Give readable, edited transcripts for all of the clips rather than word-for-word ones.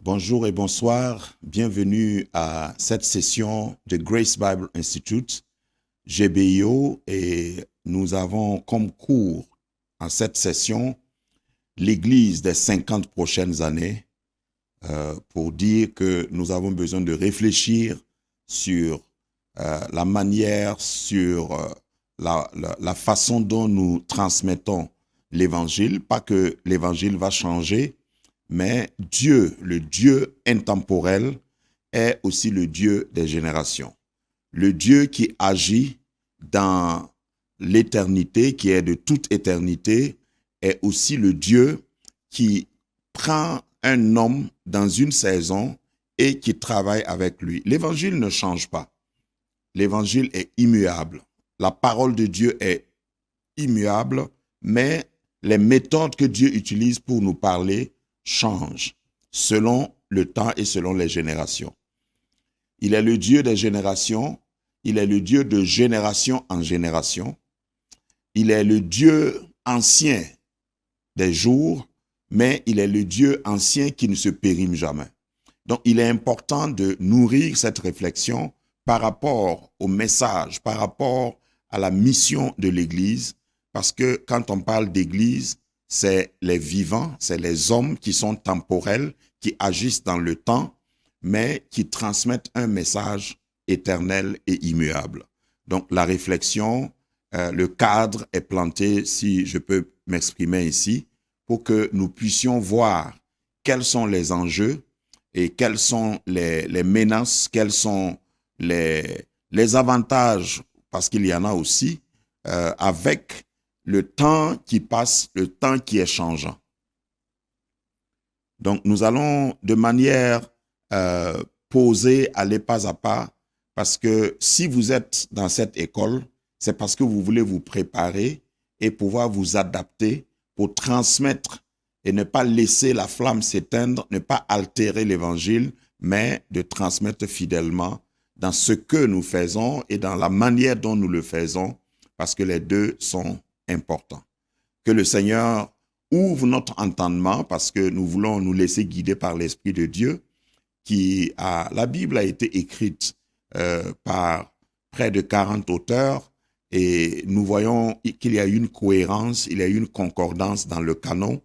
Bonjour et bonsoir, bienvenue à cette session de Grace Bible Institute, GBIO, et nous avons comme cours en cette session l'Église des 50 prochaines années pour dire que nous avons besoin de réfléchir sur la manière, sur la façon dont nous transmettons l'Évangile, pas que l'Évangile va changer, mais Dieu, le Dieu intemporel, est aussi le Dieu des générations. Le Dieu qui agit dans l'éternité, qui est de toute éternité, est aussi le Dieu qui prend un homme dans une saison et qui travaille avec lui. L'Évangile ne change pas. L'Évangile est immuable. La parole de Dieu est immuable, mais les méthodes que Dieu utilise pour nous parler change selon le temps et selon les générations. Il est le Dieu des générations, il est le Dieu de génération en génération, il est le Dieu ancien des jours, mais il est le Dieu ancien qui ne se périme jamais. Donc il est important de nourrir cette réflexion par rapport au message, par rapport à la mission de l'Église, parce que quand on parle d'Église, c'est les vivants, c'est les hommes qui sont temporels, qui agissent dans le temps, mais qui transmettent un message éternel et immuable. Donc la réflexion, le cadre est planté, si je peux m'exprimer ici, pour que nous puissions voir quels sont les enjeux et quelles sont les menaces, quels sont les avantages, parce qu'il y en a aussi, avec le temps qui passe, le temps qui est changeant. Donc, nous allons de manière posée, aller pas à pas, parce que si vous êtes dans cette école, c'est parce que vous voulez vous préparer et pouvoir vous adapter pour transmettre et ne pas laisser la flamme s'éteindre, ne pas altérer l'évangile, mais de transmettre fidèlement dans ce que nous faisons et dans la manière dont nous le faisons, parce que les deux sont important. Que le Seigneur ouvre notre entendement parce que nous voulons nous laisser guider par l'Esprit de Dieu la Bible a été écrite par près de 40 auteurs et nous voyons qu'il y a une cohérence, il y a une concordance dans le canon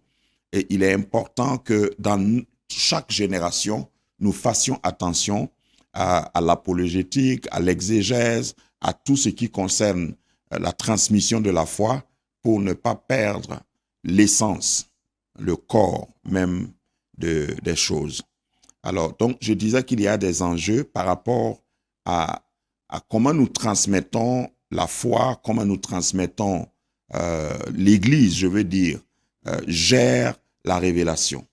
et il est important que dans chaque génération, nous fassions attention à l'apologétique, à l'exégèse, à tout ce qui concerne la transmission de la foi, pour ne pas perdre l'essence, le corps même des choses. Alors, donc, je disais qu'il y a des enjeux par rapport à comment nous transmettons la foi, comment nous transmettons l'Église, je veux dire, gère la révélation.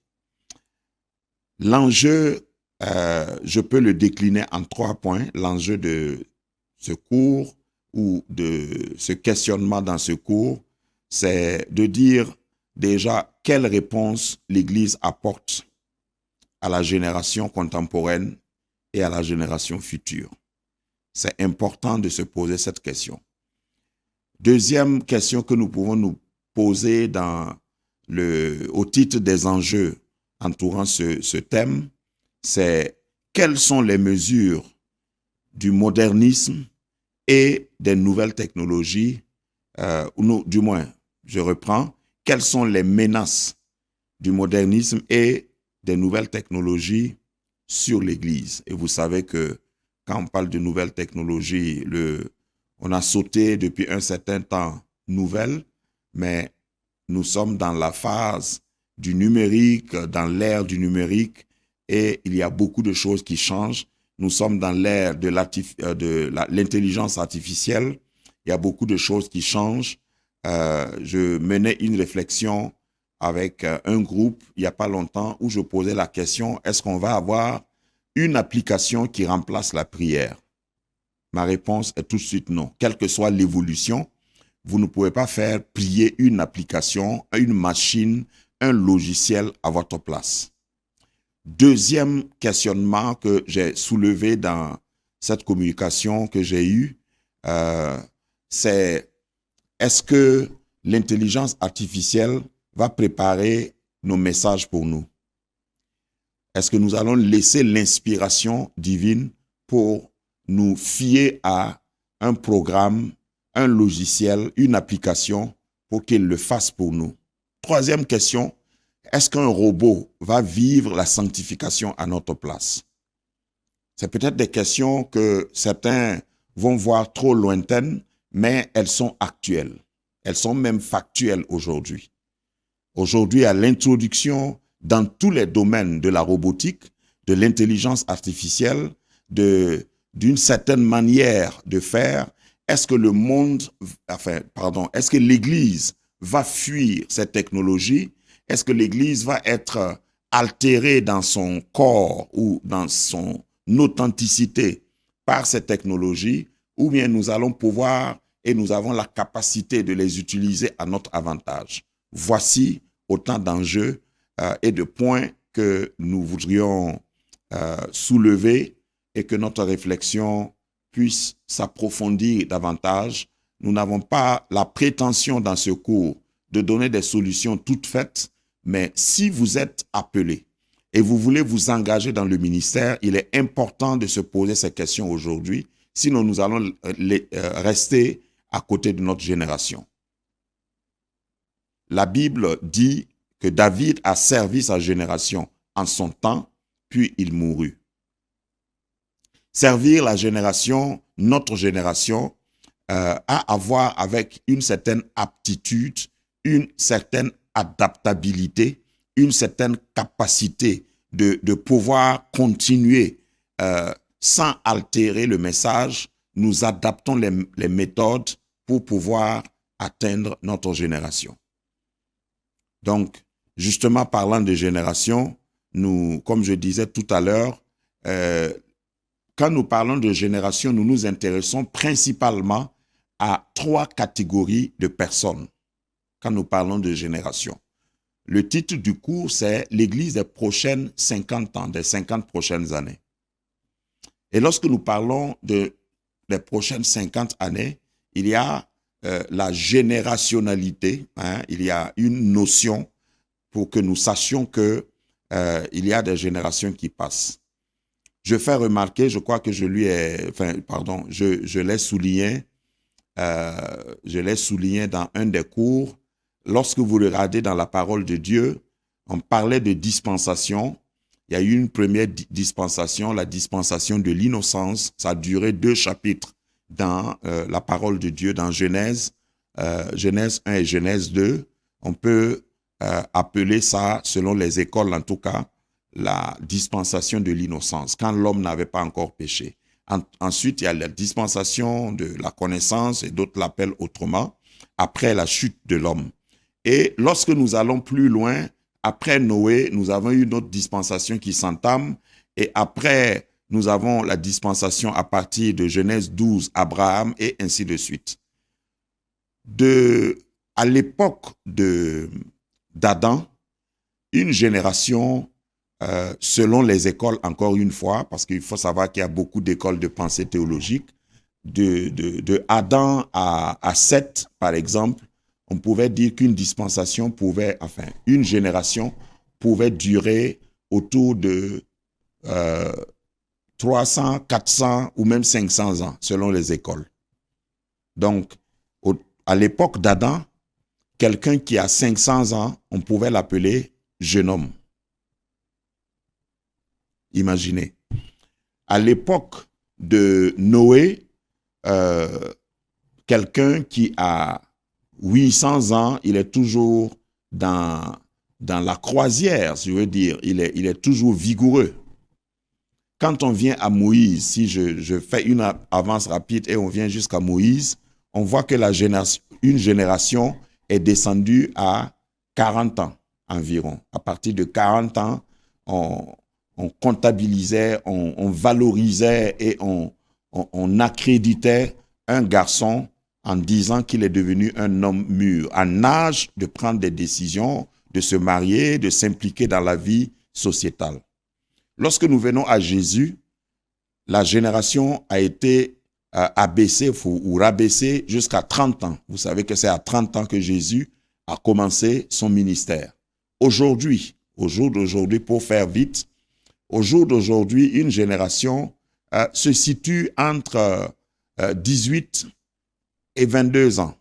L'enjeu, je peux le décliner en 3 points. L'enjeu de ce cours ou de ce questionnement dans ce cours, c'est de dire déjà quelle réponse l'Église apporte à la génération contemporaine et à la génération future. C'est important de se poser cette question. Deuxième question que nous pouvons nous poser au titre des enjeux entourant ce thème, c'est quelles sont les mesures du modernisme et des nouvelles technologies, du moins, je reprends, quelles sont les menaces du modernisme et des nouvelles technologies sur l'Église. Et vous savez que quand on parle de nouvelles technologies, on a sauté depuis un certain temps nouvelles, mais nous sommes dans la phase du numérique, dans l'ère du numérique, et il y a beaucoup de choses qui changent. Nous sommes dans l'ère de l'intelligence artificielle. Il y a beaucoup de choses qui changent. Je menais une réflexion avec un groupe il n'y a pas longtemps où je posais la question, est-ce qu'on va avoir une application qui remplace la prière? Ma réponse est tout de suite non. Quelle que soit l'évolution, vous ne pouvez pas faire prier une application, une machine, un logiciel à votre place. Deuxième questionnement que j'ai soulevé dans cette communication que j'ai eue, c'est est-ce que l'intelligence artificielle va préparer nos messages pour nous? Est-ce que nous allons laisser l'inspiration divine pour nous fier à un programme, un logiciel, une application pour qu'il le fasse pour nous? Troisième question, est-ce qu'un robot va vivre la sanctification à notre place? C'est peut-être des questions que certains vont voir trop lointaines, mais elles sont actuelles. Elles sont même factuelles aujourd'hui. Aujourd'hui, à l'introduction dans tous les domaines de la robotique, de l'intelligence artificielle, d'une certaine manière de faire, est-ce que est-ce que l'Église va fuir cette technologie? Est-ce que l'Église va être altérée dans son corps ou dans son authenticité par cette technologie, ou bien nous allons pouvoir et nous avons la capacité de les utiliser à notre avantage? Voici autant d'enjeux et de points que nous voudrions soulever et que notre réflexion puisse s'approfondir davantage. Nous n'avons pas la prétention dans ce cours de donner des solutions toutes faites, mais si vous êtes appelé et vous voulez vous engager dans le ministère, il est important de se poser ces questions aujourd'hui, sinon nous allons rester à côté de notre génération. La Bible dit que David a servi sa génération en son temps, puis il mourut. Servir la génération, notre génération, a à voir avec une certaine aptitude, une certaine adaptabilité, une certaine capacité de pouvoir continuer sans altérer le message. Nous adaptons les méthodes pour pouvoir atteindre notre génération. Donc, justement, parlant de génération, nous, comme je disais tout à l'heure, quand nous parlons de génération, nous nous intéressons principalement à 3 catégories de personnes quand nous parlons de génération. Le titre du cours, c'est « L'Église des prochaines 50 ans, des 50 prochaines années ». Et lorsque nous parlons des prochaines 50 années, il y a la générationnalité, il y a une notion pour que nous sachions qu'il y a des générations qui passent. Je fais remarquer, je crois que je l'ai souligné, dans un des cours. Lorsque vous regardez dans la parole de Dieu, on parlait de dispensation. Il y a eu une première dispensation, la dispensation de l'innocence. Ça a duré 2 chapitres dans la parole de Dieu, dans Genèse 1 et Genèse 2. On peut appeler ça, selon les écoles en tout cas, la dispensation de l'innocence, quand l'homme n'avait pas encore péché. Ensuite, il y a la dispensation de la connaissance, et d'autres l'appellent autrement, après la chute de l'homme. Et lorsque nous allons plus loin, après Noé, nous avons une autre dispensation qui s'entame, et après, nous avons la dispensation à partir de Genèse 12, Abraham, et ainsi de suite. À l'époque d'Adam, une génération, selon les écoles, encore une fois, parce qu'il faut savoir qu'il y a beaucoup d'écoles de pensée théologique, de Adam à Seth, par exemple, on pouvait dire qu'une dispensation une génération pouvait durer autour de 300, 400 ou même 500 ans, selon les écoles. Donc, à l'époque d'Adam, quelqu'un qui a 500 ans, on pouvait l'appeler jeune homme. Imaginez. À l'époque de Noé, quelqu'un qui a 800 ans, il est toujours dans la croisière, je veux dire. Il est toujours vigoureux. Quand on vient à Moïse, si je fais une avance rapide et on vient jusqu'à Moïse, on voit que une génération est descendue à 40 ans environ. À partir de 40 ans, on comptabilisait, on valorisait et on accréditait un garçon en disant qu'il est devenu un homme mûr, en âge de prendre des décisions, de se marier, de s'impliquer dans la vie sociétale. Lorsque nous venons à Jésus, la génération a été abaissée ou rabaissée jusqu'à 30 ans. Vous savez que c'est à 30 ans que Jésus a commencé son ministère. Aujourd'hui, au jour d'aujourd'hui, pour faire vite, Au jour d'aujourd'hui, une génération se situe entre 18 et 22 ans.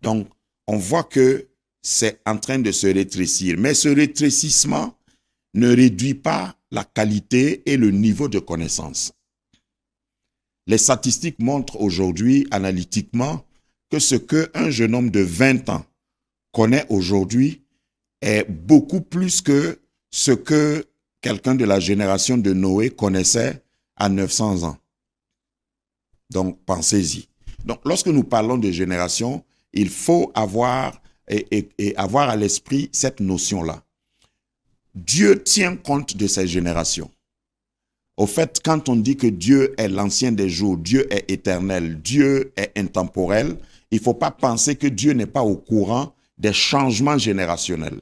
Donc, on voit que c'est en train de se rétrécir. Mais ce rétrécissement ne réduit pas la qualité et le niveau de connaissance. Les statistiques montrent aujourd'hui, analytiquement, que ce qu'un jeune homme de 20 ans connaît aujourd'hui est beaucoup plus que ce que quelqu'un de la génération de Noé connaissait à 900 ans. Donc, pensez-y. Donc, lorsque nous parlons de génération, il faut avoir avoir à l'esprit cette notion-là. Dieu tient compte de ces générations. Au fait, quand on dit que Dieu est l'ancien des jours, Dieu est éternel, Dieu est intemporel, il ne faut pas penser que Dieu n'est pas au courant des changements générationnels,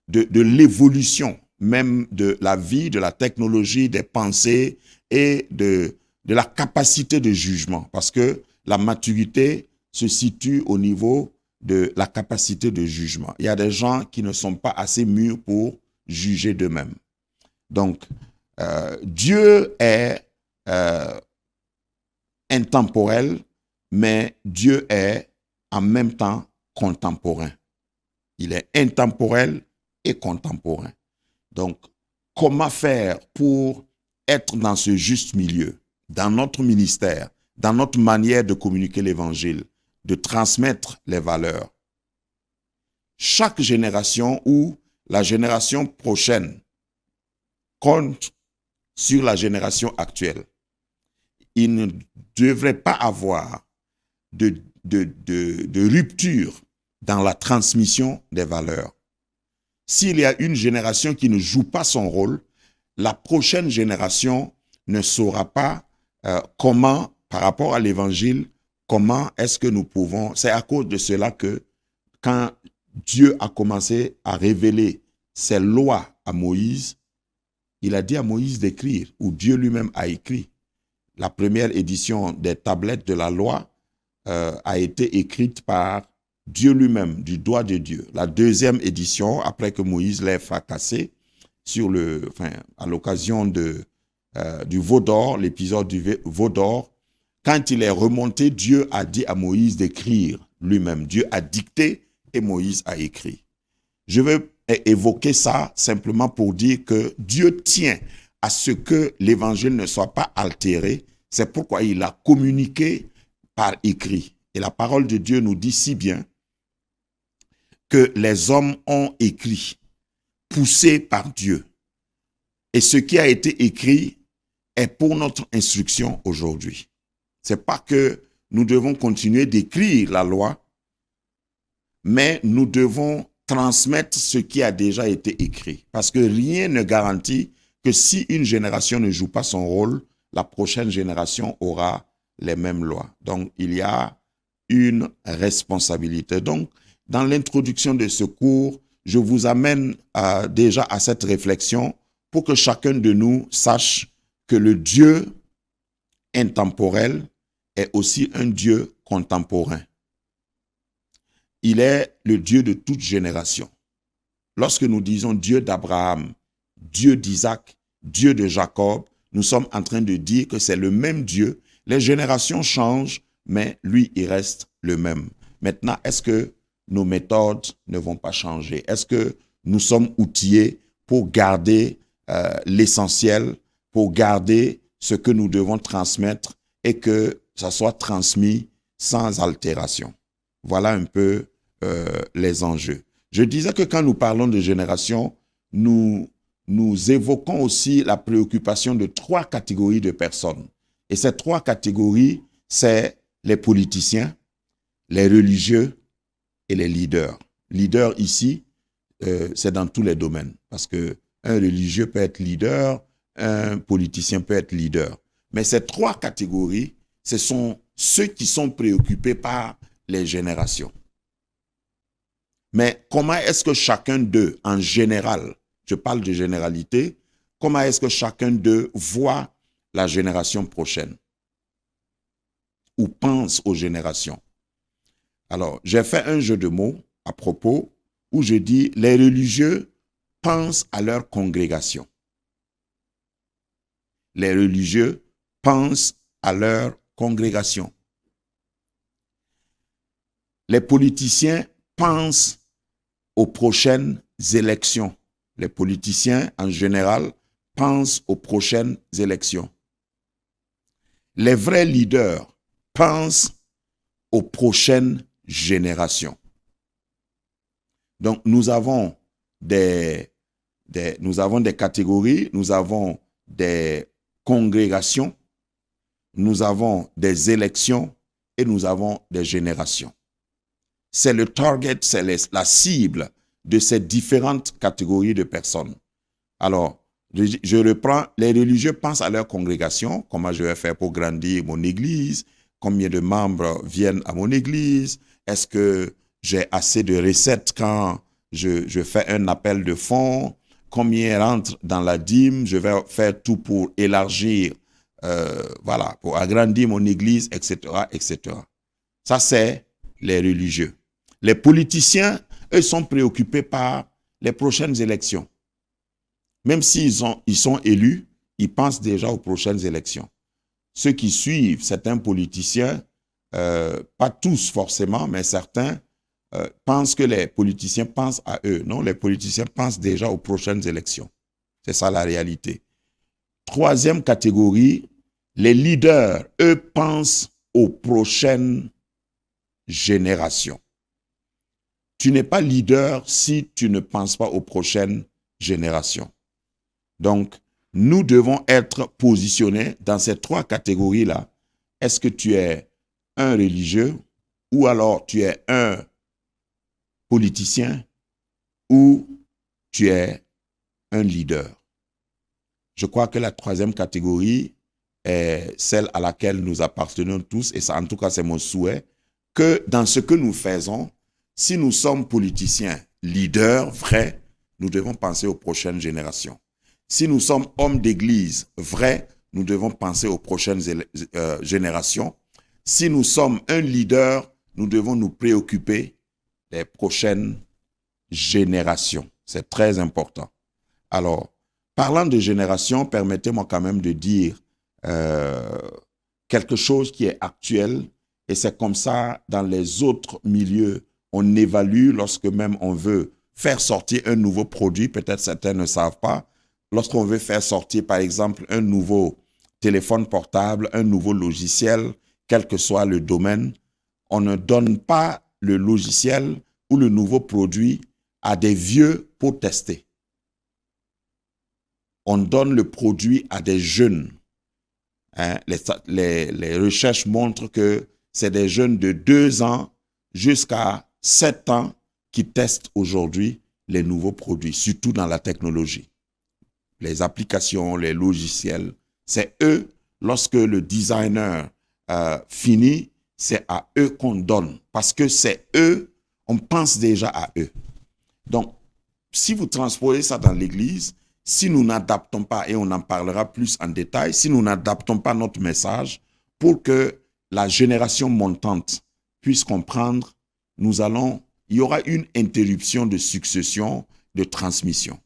de l'évolution même de la vie, de la technologie, des pensées et de la capacité de jugement. Parce que la maturité se situe au niveau de la capacité de jugement. Il y a des gens qui ne sont pas assez mûrs pour juger d'eux-mêmes. Donc, Dieu est intemporel, mais Dieu est en même temps contemporain. Il est intemporel et contemporain. Donc, comment faire pour être dans ce juste milieu, dans notre ministère, dans notre manière de communiquer l'évangile, de transmettre les valeurs? Chaque génération ou la génération prochaine compte sur la génération actuelle. Il ne devrait pas avoir de rupture dans la transmission des valeurs. S'il y a une génération qui ne joue pas son rôle, la prochaine génération ne saura pas comment, par rapport à l'évangile, comment est-ce que nous pouvons... C'est à cause de cela que quand Dieu a commencé à révéler ses lois à Moïse, il a dit à Moïse d'écrire, ou Dieu lui-même a écrit. La première édition des tablettes de la loi a été écrite par Dieu lui-même, du doigt de Dieu. La deuxième édition, après que Moïse l'ait fracassé, à l'occasion du veau d'or, l'épisode du veau d'or, quand il est remonté, Dieu a dit à Moïse d'écrire lui-même. Dieu a dicté et Moïse a écrit. Je veux évoquer ça simplement pour dire que Dieu tient à ce que l'évangile ne soit pas altéré. C'est pourquoi il a communiqué par écrit. Et la parole de Dieu nous dit si bien que les hommes ont écrit, poussés par Dieu. Et ce qui a été écrit est pour notre instruction aujourd'hui. C'est pas que nous devons continuer d'écrire la loi, mais nous devons transmettre ce qui a déjà été écrit. Parce que rien ne garantit que si une génération ne joue pas son rôle, la prochaine génération aura les mêmes lois. Donc, il y a une responsabilité. Donc, dans l'introduction de ce cours, je vous amène déjà à cette réflexion pour que chacun de nous sache que le Dieu intemporel est aussi un Dieu contemporain. Il est le Dieu de toute génération. Lorsque nous disons Dieu d'Abraham, Dieu d'Isaac, Dieu de Jacob, nous sommes en train de dire que c'est le même Dieu. Les générations changent, mais lui, il reste le même. Maintenant, est-ce que nos méthodes ne vont pas changer? Est-ce que nous sommes outillés pour garder l'essentiel, pour garder ce que nous devons transmettre et que ça soit transmis sans altération? Voilà un peu les enjeux. Je disais que quand nous parlons de génération, nous évoquons aussi la préoccupation de 3 catégories de personnes. Et ces 3 catégories, c'est les politiciens, les religieux et les leaders. Leader ici, c'est dans tous les domaines. Parce qu'un religieux peut être leader, un politicien peut être leader. Mais ces 3 catégories, ce sont ceux qui sont préoccupés par les générations. Mais comment est-ce que chacun d'eux, en général, je parle de généralité, comment est-ce que chacun d'eux voit la génération prochaine ou pense aux générations? Alors, j'ai fait un jeu de mots à propos où je dis les religieux pensent à leur congrégation. les religieux pensent à leur congrégation. Les politiciens pensent aux prochaines élections. Les politiciens, en général, pensent aux prochaines élections. Les vrais leaders pensent aux prochaines générations. Donc, nous avons des catégories, nous avons des congrégations, nous avons des élections et nous avons des générations. C'est le target, c'est la cible de ces différentes catégories de personnes. Alors, je reprends, les religieux pensent à leur congrégation, comment je vais faire pour grandir mon église, combien de membres viennent à mon église, est-ce que j'ai assez de recettes quand je fais un appel de fonds, combien rentre dans la dîme, je vais faire tout pour élargir, voilà, pour agrandir mon église, etc., etc. Ça, c'est les religieux. Les politiciens, eux, sont préoccupés par les prochaines élections. Même s'ils sont élus, ils pensent déjà aux prochaines élections. Ceux qui suivent certains politiciens, pas tous forcément, mais certains, pensent que les politiciens pensent à eux. Non, les politiciens pensent déjà aux prochaines élections. C'est ça la réalité. Troisième catégorie, les leaders, eux, pensent aux prochaines générations. Tu n'es pas leader si tu ne penses pas aux prochaines générations. Donc, nous devons être positionnés dans ces trois catégories-là. Est-ce que tu es un religieux ou alors tu es un politicien ou tu es un leader? Je crois que la troisième catégorie est celle à laquelle nous appartenons tous, et ça, en tout cas, c'est mon souhait, que dans ce que nous faisons, si nous sommes politiciens, leaders vrais, nous devons penser aux prochaines générations. Si nous sommes hommes d'église vrais, nous devons penser aux prochaines générations. Si nous sommes un leader, nous devons nous préoccuper des prochaines générations. C'est très important. Alors, parlant de génération, permettez-moi quand même de dire quelque chose qui est actuel, et c'est comme ça dans les autres milieux. On évalue lorsque même on veut faire sortir un nouveau produit, peut-être certains ne savent pas, lorsqu'on veut faire sortir par exemple un nouveau téléphone portable, un nouveau logiciel, quel que soit le domaine, on ne donne pas le logiciel ou le nouveau produit à des vieux pour tester. On donne le produit à des jeunes. Hein? Les recherches montrent que c'est des jeunes de 2 ans jusqu'à 7 ans qui testent aujourd'hui les nouveaux produits, surtout dans la technologie. Les applications, les logiciels, c'est eux, lorsque le designer finit, c'est à eux qu'on donne. Parce que c'est eux, on pense déjà à eux. Donc, si vous transposez ça dans l'Église, si nous n'adaptons pas, et on en parlera plus en détail, si nous n'adaptons pas notre message pour que la génération montante puisse comprendre, il y aura une interruption de succession, de transmission.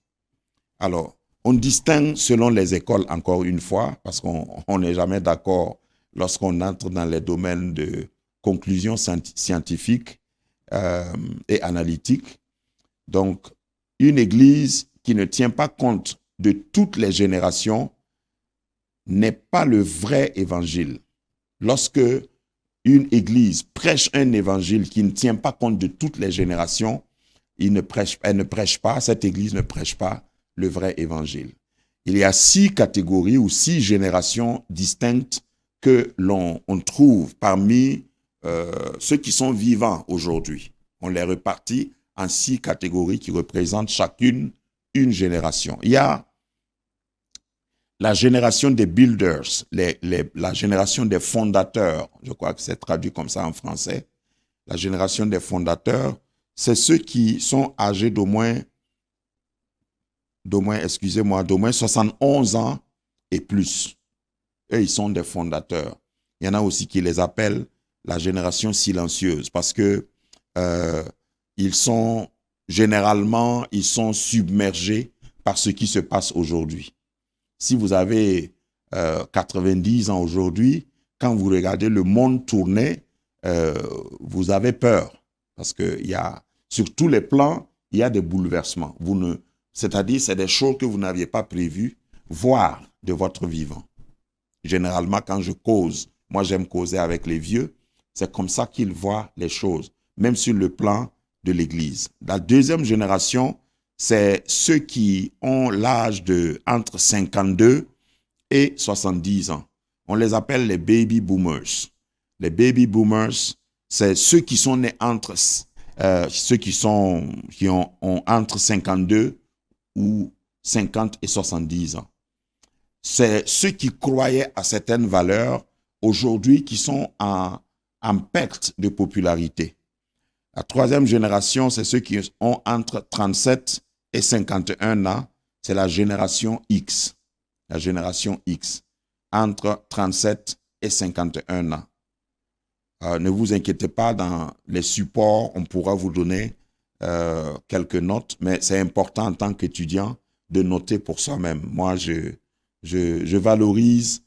Alors, on distingue selon les écoles, encore une fois, parce qu'on n'est jamais d'accord lorsqu'on entre dans les domaines de conclusion scientifique et analytique. Donc, une église qui ne tient pas compte de toutes les générations n'est pas le vrai évangile. Lorsque une église prêche un évangile qui ne tient pas compte de toutes les générations, elle ne prêche pas, cette église ne prêche pas le vrai évangile. Il y a 6 catégories ou 6 générations distinctes que l'on trouve parmi ceux qui sont vivants aujourd'hui. On les répartit en 6 catégories qui représentent chacune une génération. Il y a la génération des builders, la génération des fondateurs, je crois que c'est traduit comme ça en français. La génération des fondateurs, c'est ceux qui sont âgés d'au moins 71 ans et plus. Eux, ils sont des fondateurs. Il y en a aussi qui les appellent la génération silencieuse parce que ils sont submergés par ce qui se passe aujourd'hui. Si vous avez 90 ans aujourd'hui, quand vous regardez le monde tourner, vous avez peur. Parce que sur tous les plans, il y a des bouleversements. C'est-à-dire, c'est des choses que vous n'aviez pas prévues, voire de votre vivant. Généralement, quand je cause, moi j'aime causer avec les vieux, c'est comme ça qu'ils voient les choses, même sur le plan de l'Église. La deuxième génération, c'est ceux qui ont l'âge de entre 52 et 70 ans. On les appelle les baby boomers. Les baby boomers, c'est ceux qui sont nés ceux qui ont entre 52 ou 50 et 70 ans. C'est ceux qui croyaient à certaines valeurs aujourd'hui qui sont en perte de popularité. La troisième génération, c'est ceux qui ont entre 37 et 51 ans. C'est la génération X. La génération X, entre 37 et 51 ans. Ne vous inquiétez pas, dans les supports, on pourra vous donner quelques notes, mais c'est important en tant qu'étudiant de noter pour soi-même. Moi, je valorise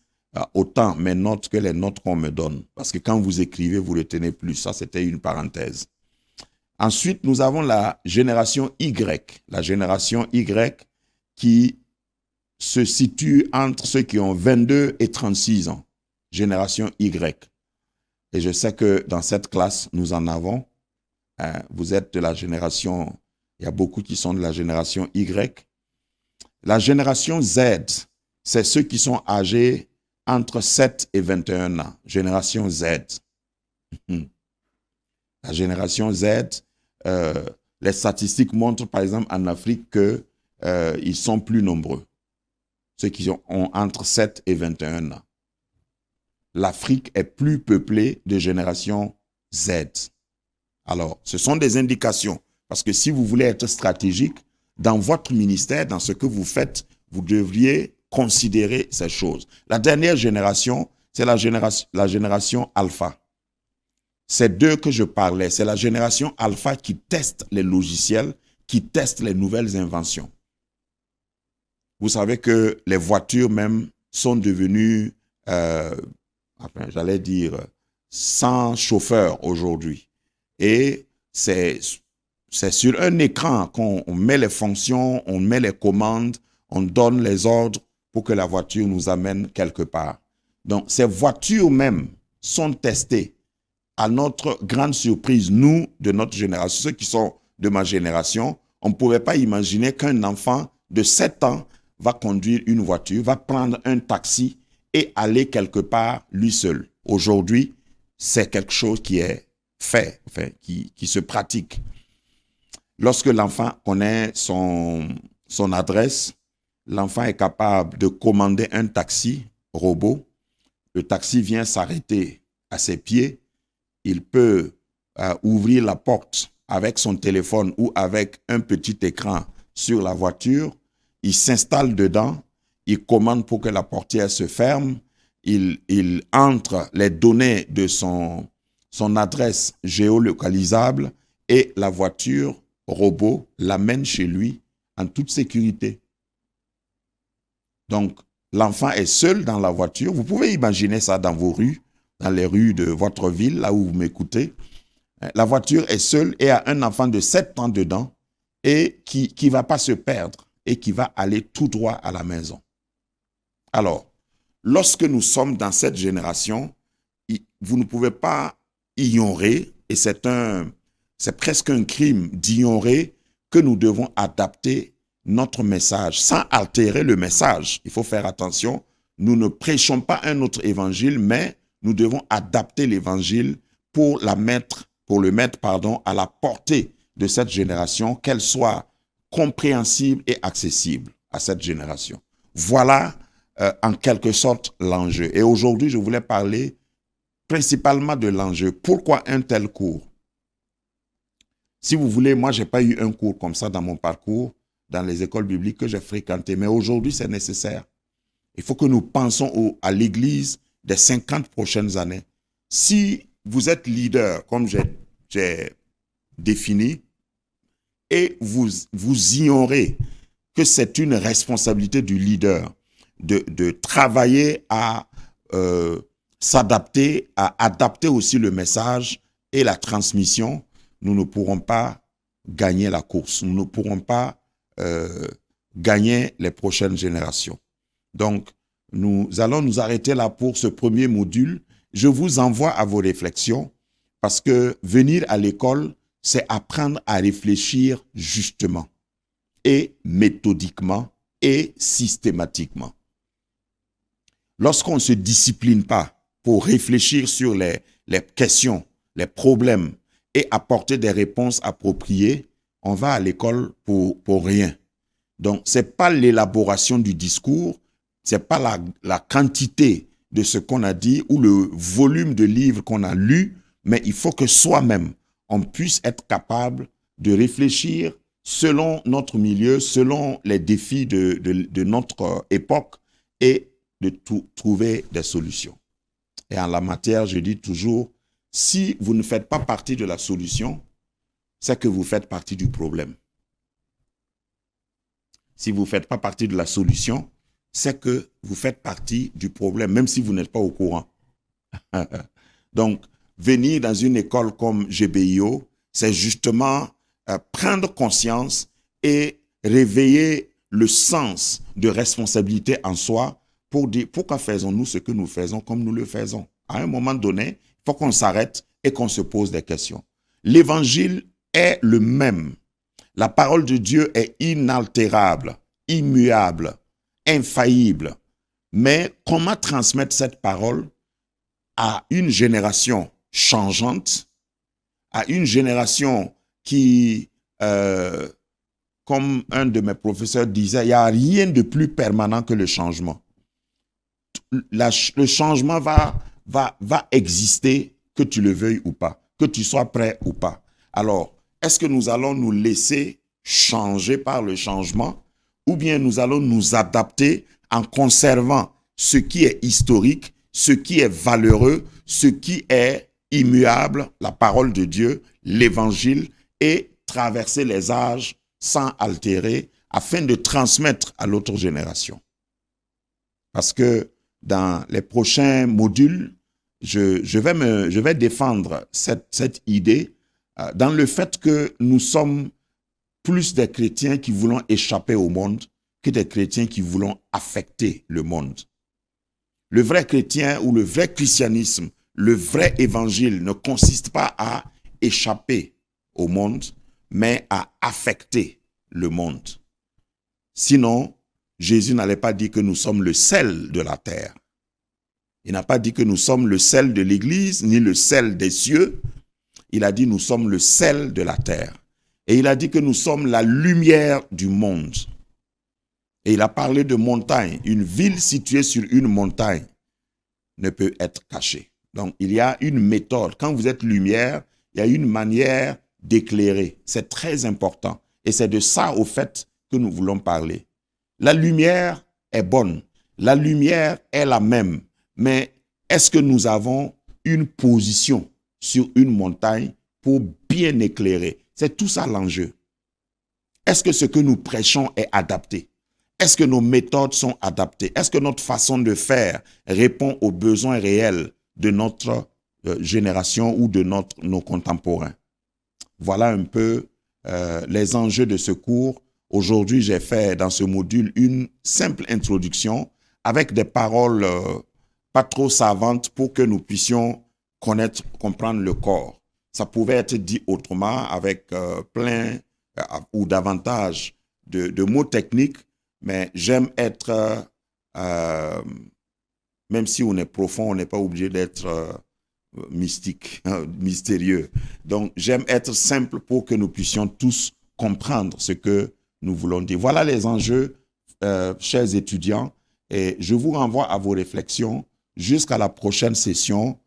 autant mes notes que les notes qu'on me donne, parce que quand vous écrivez, vous retenez plus. Ça, c'était une parenthèse. Ensuite, nous avons la génération Y. La génération Y qui se situe entre ceux qui ont 22 et 36 ans. Génération Y. Et je sais que dans cette classe, nous en avons. Vous êtes de la génération, il y a beaucoup qui sont de la génération Y. La génération Z, c'est ceux qui sont âgés entre 7 et 21 ans. Génération Z. La génération Z, les statistiques montrent par exemple en Afrique qu'ils sont plus nombreux. Ceux qui ont entre 7 et 21 ans. L'Afrique est plus peuplée de génération Z. Alors, ce sont des indications. Parce que si vous voulez être stratégique, dans votre ministère, dans ce que vous faites, vous devriez considérer ces choses. La dernière génération, c'est la génération alpha. C'est d'eux que je parlais. C'est la génération alpha qui teste les logiciels, qui teste les nouvelles inventions. Vous savez que les voitures même sont devenues, j'allais dire, sans chauffeur aujourd'hui. Et c'est sur un écran qu'on met les fonctions, on met les commandes, on donne les ordres pour que la voiture nous amène quelque part. Donc, ces voitures même sont testées. À notre grande surprise, nous, de notre génération, ceux qui sont de ma génération, on ne pouvait pas imaginer qu'un enfant de 7 ans va conduire une voiture, va prendre un taxi et aller quelque part lui seul. Aujourd'hui, c'est quelque chose qui est fait, qui se pratique. Lorsque l'enfant connaît son adresse, l'enfant est capable de commander un taxi robot. Le taxi vient s'arrêter à ses pieds. Il peut ouvrir la porte avec son téléphone ou avec un petit écran sur la voiture. Il s'installe dedans, il commande pour que la portière se ferme, il entre les données de son adresse géolocalisable et la voiture robot l'amène chez lui en toute sécurité. Donc, l'enfant est seul dans la voiture. Vous pouvez imaginer ça dans vos rues, dans les rues de votre ville, là où vous m'écoutez. La voiture est seule et a un enfant de 7 ans dedans et qui ne va pas se perdre et qui va aller tout droit à la maison. Alors, lorsque nous sommes dans cette génération, vous ne pouvez pas ignorer, et c'est presque un crime d'ignorer que nous devons adapter notre message sans altérer le message. Il faut faire attention, nous ne prêchons pas un autre évangile, mais nous devons adapter l'évangile pour le mettre à la portée de cette génération, qu'elle soit compréhensible et accessible à cette génération. Voilà en quelque sorte l'enjeu. Et aujourd'hui, je voulais parler principalement de l'enjeu. Pourquoi un tel cours? Si vous voulez, moi, je n'ai pas eu un cours comme ça dans mon parcours, dans les écoles bibliques que j'ai fréquentées, mais aujourd'hui, c'est nécessaire. Il faut que nous pensions à l'Église des 50 prochaines années. Si vous êtes leader, comme j'ai défini, et vous ignorez que c'est une responsabilité du leader, de travailler à s'adapter, à adapter aussi le message et la transmission, nous ne pourrons pas gagner la course. Nous ne pourrons pas gagner les prochaines générations. Donc, nous allons nous arrêter là pour ce premier module. Je vous envoie à vos réflexions parce que venir à l'école, c'est apprendre à réfléchir justement et méthodiquement et systématiquement. Lorsqu'on ne se discipline pas pour réfléchir sur les questions, les problèmes et apporter des réponses appropriées, on va à l'école pour rien. Donc, ce n'est pas l'élaboration du discours, ce n'est pas la quantité de ce qu'on a dit ou le volume de livres qu'on a lus, mais il faut que soi-même, on puisse être capable de réfléchir selon notre milieu, selon les défis de notre époque et de trouver des solutions. Et en la matière, je dis toujours, si vous ne faites pas partie de la solution, c'est que vous faites partie du problème. Si vous ne faites pas partie de la solution, c'est que vous faites partie du problème, même si vous n'êtes pas au courant. Donc, venir dans une école comme GBIO, c'est justement prendre conscience et réveiller le sens de responsabilité en soi pour dire pourquoi faisons-nous ce que nous faisons comme nous le faisons. À un moment donné, il faut qu'on s'arrête et qu'on se pose des questions. L'évangile est le même. La parole de Dieu est inaltérable, immuable, infaillible. Mais comment transmettre cette parole à une génération changeante, à une génération qui, comme un de mes professeurs disait, il n'y a rien de plus permanent que le changement. Le changement va exister, que tu le veuilles ou pas, que tu sois prêt ou pas. Alors, est-ce que nous allons nous laisser changer par le changement ou bien nous allons nous adapter en conservant ce qui est historique, ce qui est valeureux, ce qui est immuable, la parole de Dieu, l'évangile, et traverser les âges sans altérer afin de transmettre à l'autre génération. Parce que dans les prochains modules, je vais défendre cette idée dans le fait que nous sommes plus des chrétiens qui voulons échapper au monde que des chrétiens qui voulons affecter le monde. Le vrai chrétien ou le vrai christianisme, le vrai évangile ne consiste pas à échapper au monde, mais à affecter le monde. Sinon, Jésus n'allait pas dire que nous sommes le sel de la terre. Il n'a pas dit que nous sommes le sel de l'Église, ni le sel des cieux. Il a dit nous sommes le sel de la terre. Et il a dit que nous sommes la lumière du monde. Et il a parlé de montagne. Une ville située sur une montagne ne peut être cachée. Donc, il y a une méthode. Quand vous êtes lumière, il y a une manière d'éclairer. C'est très important. Et c'est de ça, au fait, que nous voulons parler. La lumière est bonne. La lumière est la même. Mais est-ce que nous avons une position sur une montagne pour bien éclairer? C'est tout ça l'enjeu. Est-ce que ce que nous prêchons est adapté? Est-ce que nos méthodes sont adaptées? Est-ce que notre façon de faire répond aux besoins réels de notre génération ou de nos contemporains? Voilà un peu les enjeux de ce cours. Aujourd'hui, j'ai fait dans ce module une simple introduction avec des paroles pas trop savantes pour que nous puissions comprendre le corps. Ça pouvait être dit autrement avec plein ou davantage de mots techniques, mais j'aime être, même si on est profond, on n'est pas obligé d'être mystique, mystérieux. Donc, j'aime être simple pour que nous puissions tous comprendre ce que nous voulons dire. Voilà les enjeux, chers étudiants, et je vous renvoie à vos réflexions jusqu'à la prochaine session,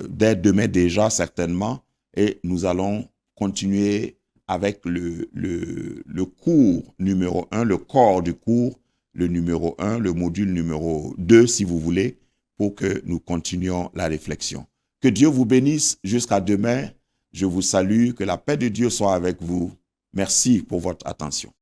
dès demain déjà certainement, et nous allons continuer avec le cours numéro 1, le corps du cours, le numéro 1, le module numéro 2, si vous voulez, pour que nous continuions la réflexion. Que Dieu vous bénisse jusqu'à demain. Je vous salue, que la paix de Dieu soit avec vous. Merci pour votre attention.